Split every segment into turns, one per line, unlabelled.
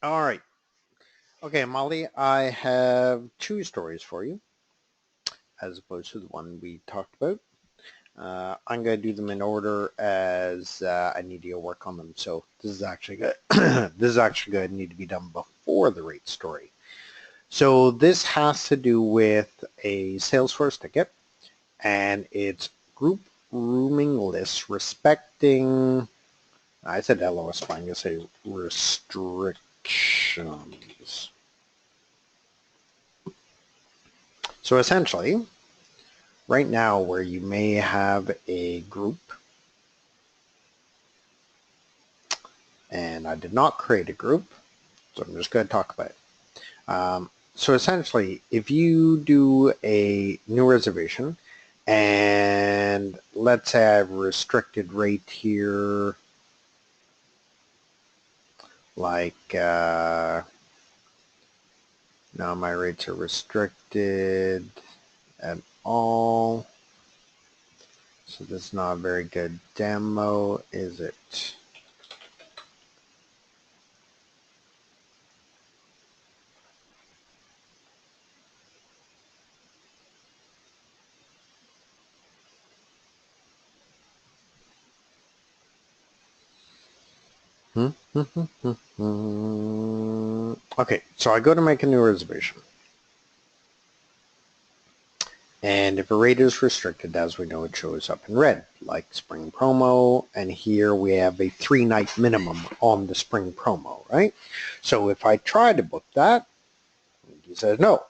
All right. Okay, Molly, I have two stories for you as opposed to the one we talked about. I'm going to do them in order as I need to go work on them. So this is actually good. This is actually going to need to be done before the rate story. So this has to do with a Salesforce ticket, and it's group rooming lists respecting, I said LOS, but I'm going to say restrictions. So essentially, right now where you may have a group, and I did not create a group, so I'm just going to talk about it. So essentially, if you do a new reservation, and let's say I have a restricted rate here, like now my rates are restricted at all. So this is not a very good demo, is it? Okay, so I go to make a new reservation. And if a rate is restricted, as we know, it shows up in red, like spring promo. And here we have a 3-night minimum on the spring promo, right? So if I try to book that, he says, no,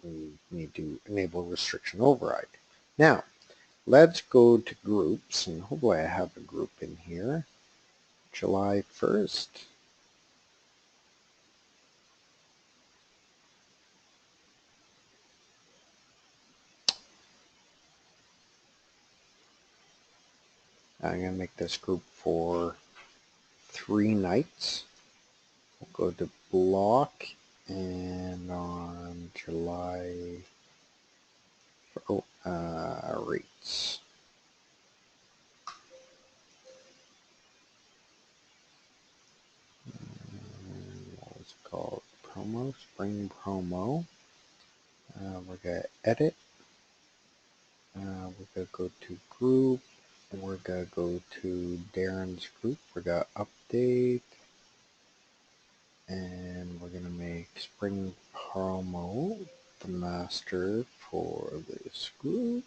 we need to enable restriction override. Now, let's go to groups, and hopefully I have a group in here. July 1st. I'm going to make this group for 3 nights. We'll go to block, and on July, rates. What was it called? Promo, spring promo. We're going to edit. We're going to go to group. We're going to go to Darren's group. We're going to update. And we're going to make spring promo the master for this group.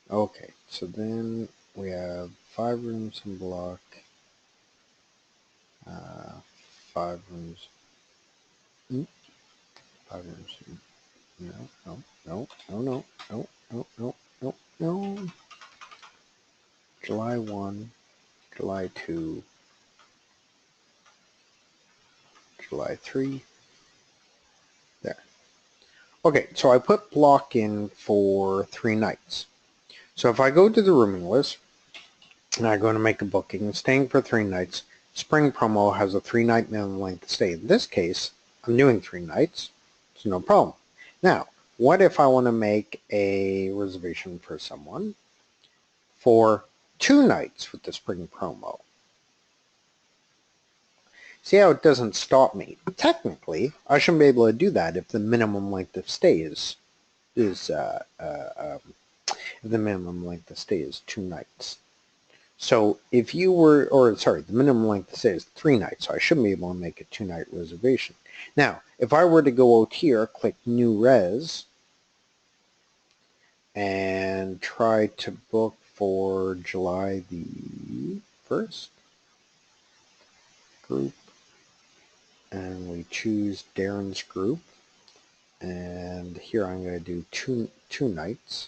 Okay, so then we have 5 rooms in block, 5 rooms, 5 rooms, no. July 1, July 2, July 3, there. Okay, so I put block in for 3 nights. So if I go to the rooming list, and I'm going to make a booking, staying for 3 nights, spring promo has a 3-night minimum length of stay. In this case, I'm doing 3 nights, so no problem. Now, what if I want to make a reservation for someone for 2 nights with the spring promo? See how it doesn't stop me? Technically, I shouldn't be able to do that if the minimum length of stay is the minimum length of stay is 2 nights. So if you were, or sorry, the minimum length of stay is 3 nights, so I shouldn't be able to make a 2-night reservation. Now, if I were to go out here, click New Res, and try to book for July the 1st group, and we choose Darren's group, and here I'm going to do two nights.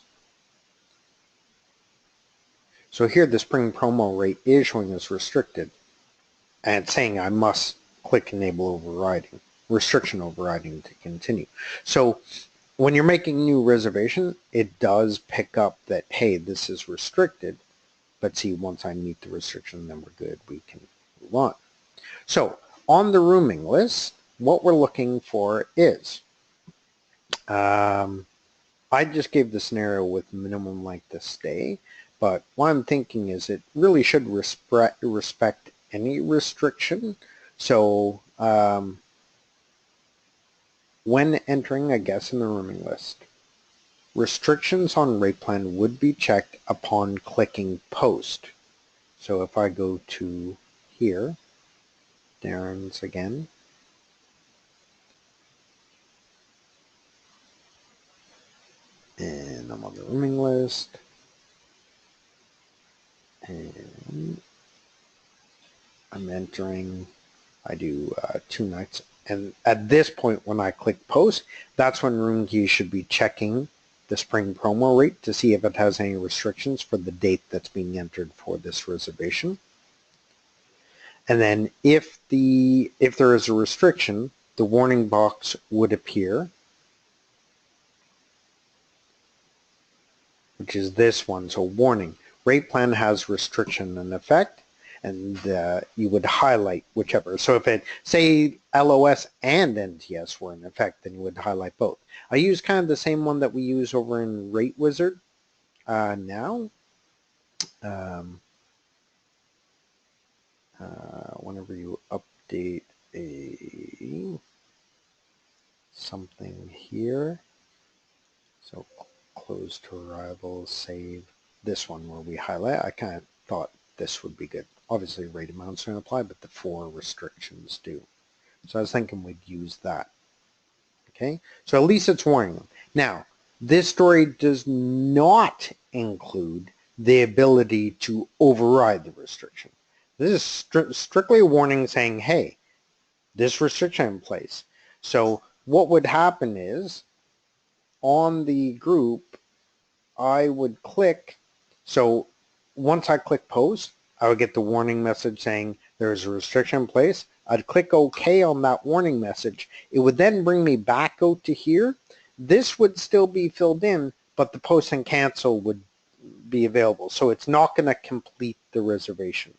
So here the spring promo rate is showing as restricted, and it's saying I must click enable overriding, restriction overriding to continue. So when you're making a new reservation, it does pick up that, hey, this is restricted, but see, once I meet the restriction, then we're good, we can move on. So on the rooming list, what we're looking for is, I just gave the scenario with minimum length of stay, but what I'm thinking is it really should respect any restriction. So when entering a guest in the rooming list, restrictions on rate plan would be checked upon clicking post. So if I go to here, Darren's again, and I'm on the rooming list, and I'm entering, I do 2 nights, and at this point when I click post, that's when RoomKey should be checking the spring promo rate to see if it has any restrictions for the date that's being entered for this reservation. And then if there is a restriction, the warning box would appear, which is this one. So warning, rate plan has restriction in effect, and you would highlight whichever. So if it, say LOS and NTS were in effect, then you would highlight both. I use kind of the same one that we use over in Rate Wizard now. Whenever you update something here, so close to arrival, save this one where we highlight. I kind of thought this would be good. Obviously rate amounts don't apply, but the 4 restrictions do. So I was thinking we'd use that. Okay, so at least it's warning them. Now, this story does not include the ability to override the restriction. This is strictly a warning saying, hey, this restriction in place. So what would happen is on the group, I would click, so once I click post, I would get the warning message saying there's a restriction in place. I'd click OK on that warning message. It would then bring me back out to here. This would still be filled in, but the post and cancel would be available. So it's not going to complete the reservation.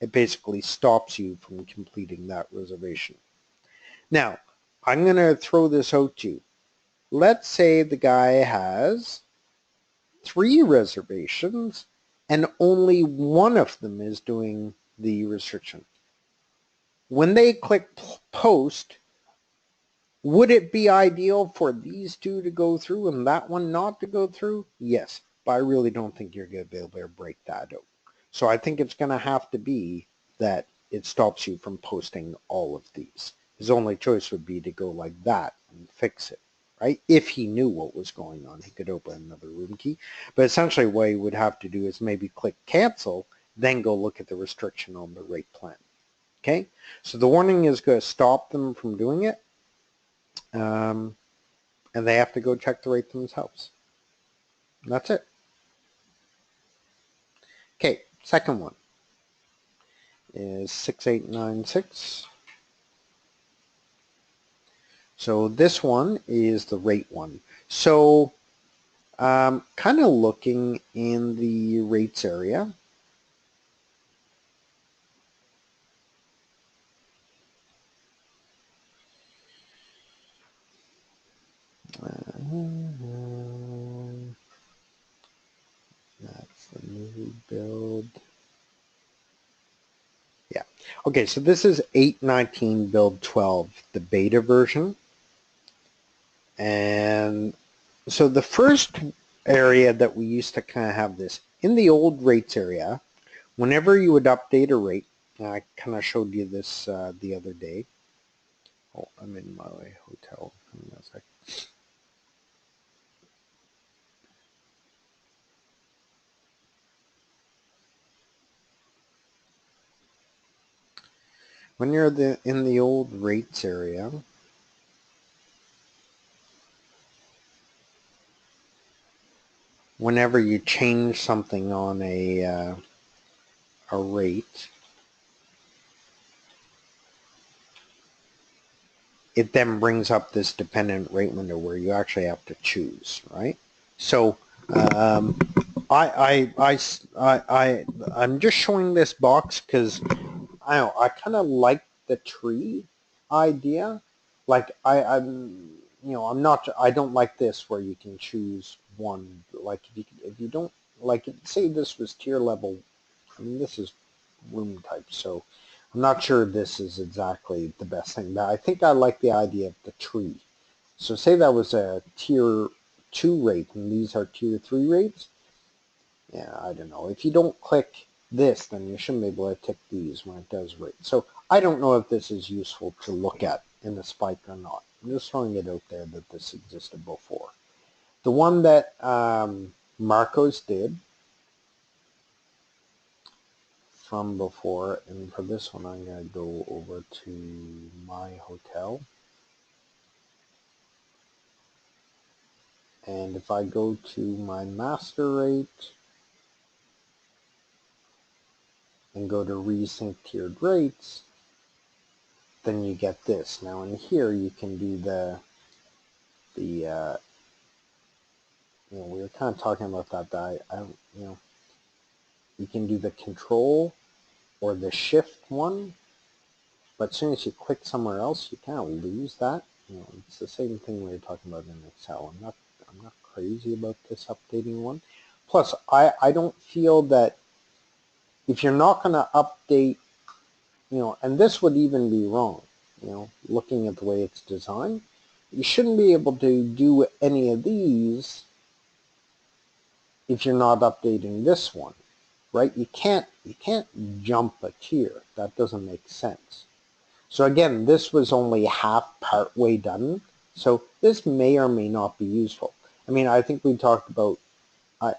It basically stops you from completing that reservation. Now, I'm going to throw this out to you. Let's say the guy has 3 reservations and only one of them is doing the restriction. When they click post, would it be ideal for these 2 to go through and that one not to go through? Yes, but I really don't think you're going to be able to break that out. So I think it's going to have to be that it stops you from posting all of these. His only choice would be to go like that and fix it. Right? If he knew what was going on, he could open another room key. But essentially what he would have to do is maybe click cancel, then go look at the restriction on the rate plan. Okay? So the warning is going to stop them from doing it. And they have to go check the rate themselves. And that's it. Okay, second one is 6896. So this one is the rate one. So kind of looking in the rates area. That's the new build. Yeah. Okay, so this is 8.19 build 12, the beta version. And so the first area that we used to kind of have this, in the old rates area, whenever you would update a rate, and I kind of showed you this the other day. Oh, I'm in my hotel. Hang on a sec. When you're in the old rates area, whenever you change something on a rate, it then brings up this dependent rate window where you actually have to choose, right? So I'm just showing this box because I kind of like the tree idea. Like I don't like this where you can choose one. Like if you don't like it, say this was tier level. I mean, this is room type, so I'm not sure this is exactly the best thing, but I think I like the idea of the tree. So say that was a tier 2 rate and these are tier 3 rates. Yeah, I don't know. If you don't click this, then you shouldn't be able to tick these when it does rate. So I don't know if this is useful to look at in the spike or not. I'm just throwing it out there that this existed before. The one that Marcos did from before, and for this one I'm going to go over to my hotel. And if I go to my master rate and go to resync tiered rates, then you get this. Now in here you can do we were kind of talking about that I don't, you can do the control or the shift one, but as soon as you click somewhere else, you kind of lose that. It's the same thing we were talking about in Excel. I'm not crazy about this updating one. Plus, I don't feel that if you're not going to update, and this would even be wrong, looking at the way it's designed, you shouldn't be able to do any of these if you're not updating this one, right? You can't jump a tier. That doesn't make sense. So again, this was only part way done. So this may or may not be useful. I mean, I think we talked about,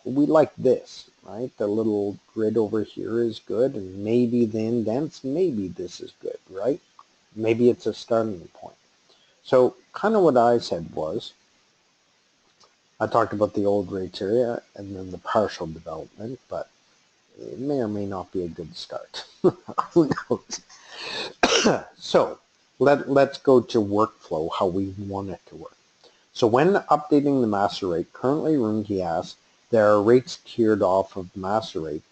we like this, right? The little grid over here is good, and maybe the indents, maybe this is good, right? Maybe it's a starting point. So kind of what I said was, I talked about the old rates area and then the partial development, but it may or may not be a good start. Who knows? So let's go to workflow, how we want it to work. So when updating the master rate, currently Roomkey asks, there are rates tiered off of the master rate,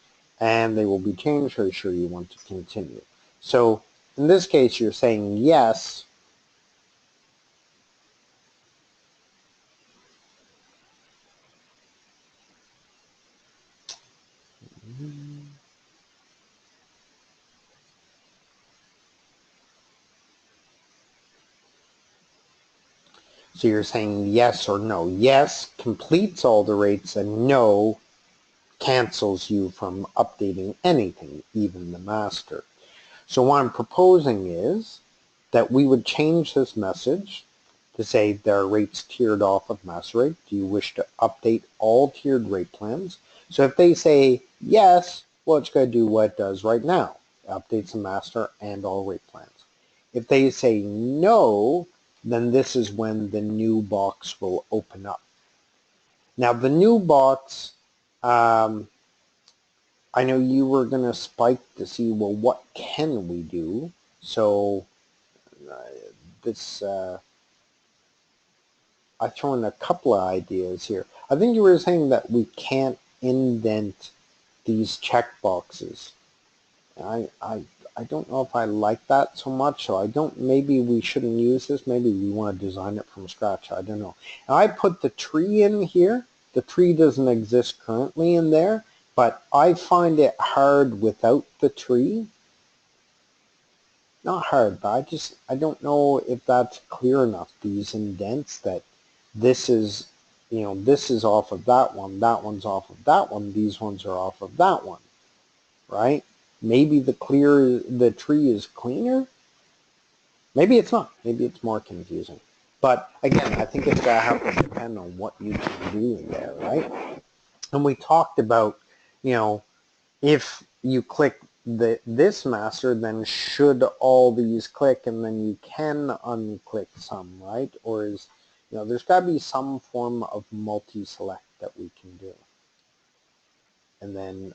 and they will be changed. Are you sure you want to continue? So in this case, you're saying yes. So you're saying yes or no. Yes completes all the rates, and no cancels you from updating anything, even the master. So what I'm proposing is that we would change this message to say there are rates tiered off of master rate. Do you wish to update all tiered rate plans? So if they say yes, well, it's going to do what it does right now. It updates the master and all rate plans. If they say no, then this is when the new box will open up. Now the new box, I know you were going to spike to see, well, what can we do? So I've thrown a couple of ideas here. I think you were saying that we can't indent these checkboxes. I don't know if I like that so much, so maybe we shouldn't use this. Maybe we want to design it from scratch. I don't know. Now I put the tree in here. The tree doesn't exist currently in there, but I find it hard without the tree. Not hard, but I don't know if that's clear enough, these indents, that this is, this is off of that one's off of that one, these ones are off of that one, right? Maybe the tree is cleaner. Maybe it's not. Maybe it's more confusing. But again, I think it's going to have to depend on what you can do in there, right? And we talked about, if you click this master, then should all these click, and then you can unclick some, right? Or there's got to be some form of multi-select that we can do. And then,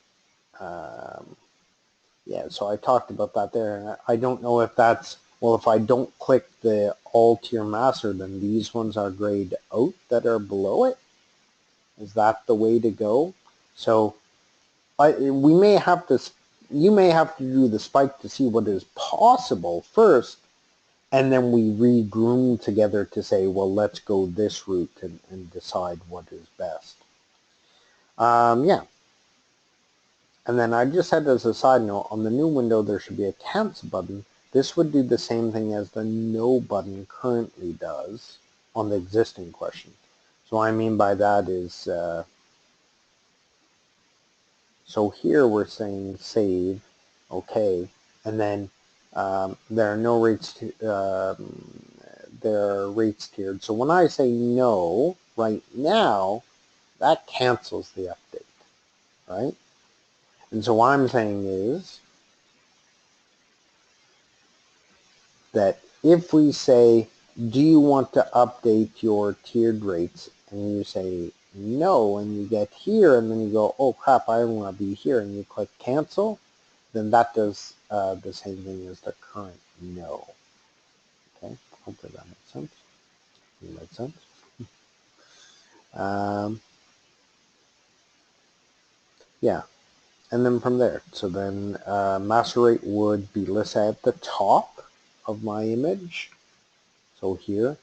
yeah, so I talked about that there. And I don't know if that's, well, if I don't click the all tier master, then these ones are grayed out that are below it. Is that the way to go? So we may have to, you may have to do the spike to see what is possible first, and then we regroom together to say, well, let's go this route and decide what is best. Yeah. And then I just said as a side note, on the new window there should be a cancel button. This would do the same thing as the no button currently does on the existing question. So what I mean by that is, so here we're saying save, okay, and then there are no rates, there are rates tiered. So when I say no right now, that cancels the update, right? And so what I'm saying is that if we say, do you want to update your tiered rates, and you say no, and you get here, and then you go, oh crap, I want to be here, and you click cancel, then that does the same thing as the current no. Okay, hopefully that makes sense. It makes sense. Yeah, and then from there, so then master rate would be listed at the top of my image. So here,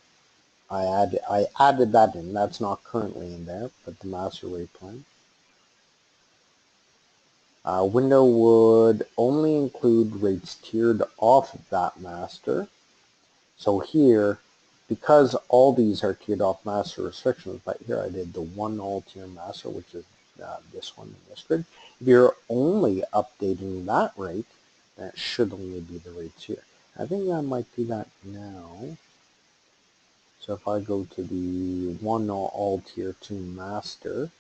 I added that in. That's not currently in there, but the master rate plan. Window would only include rates tiered off of that master. So here, because all these are tiered off master restrictions, but here I did the one all tier master, which is this one in this grid. If you're only updating that rate, that should only be the rates here. I think I might do that now. So if I go to the one all tier 2 master,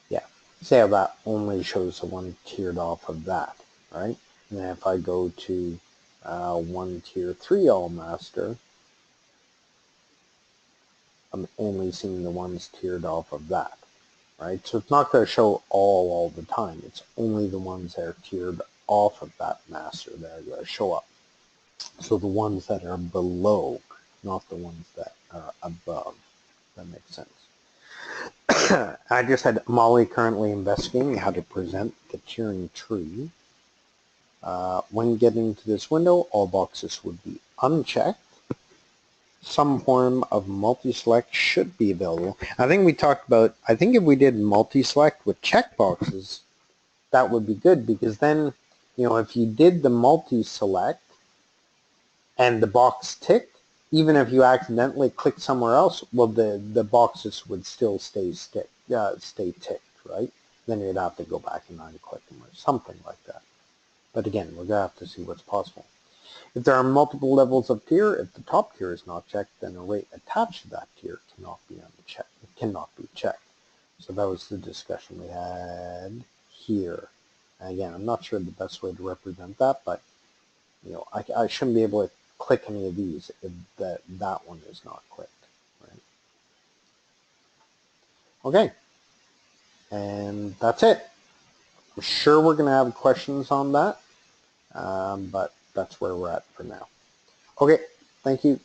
yeah, say how that only shows the one tiered off of that, right? And then if I go to one tier 3 all master, I'm only seeing the ones tiered off of that, right? So it's not going to show all the time. It's only the ones that are tiered off of that master that are going to show up. So the ones that are below, not the ones that are above. That makes sense. I just had Molly currently investigating how to present the tiering tree. When getting to this window, all boxes would be unchecked. Some form of multi-select should be available. I think we talked about, I think if we did multi-select with checkboxes, that would be good, because then, you know, if you did the multi-select and the box ticked, even if you accidentally clicked somewhere else, well, the boxes would still stay ticked, right? Then you'd have to go back and unclick them or something like that. But again, we're going to have to see what's possible. If there are multiple levels of tier, if the top tier is not checked, then a rate attached to that tier cannot be unchecked. It cannot be checked. So that was the discussion we had here. And again, I'm not sure the best way to represent that, but you know, I shouldn't be able to click any of these if that one is not clicked, right? Okay, and that's it. I'm sure we're going to have questions on that, but that's where we're at for now. Okay, thank you.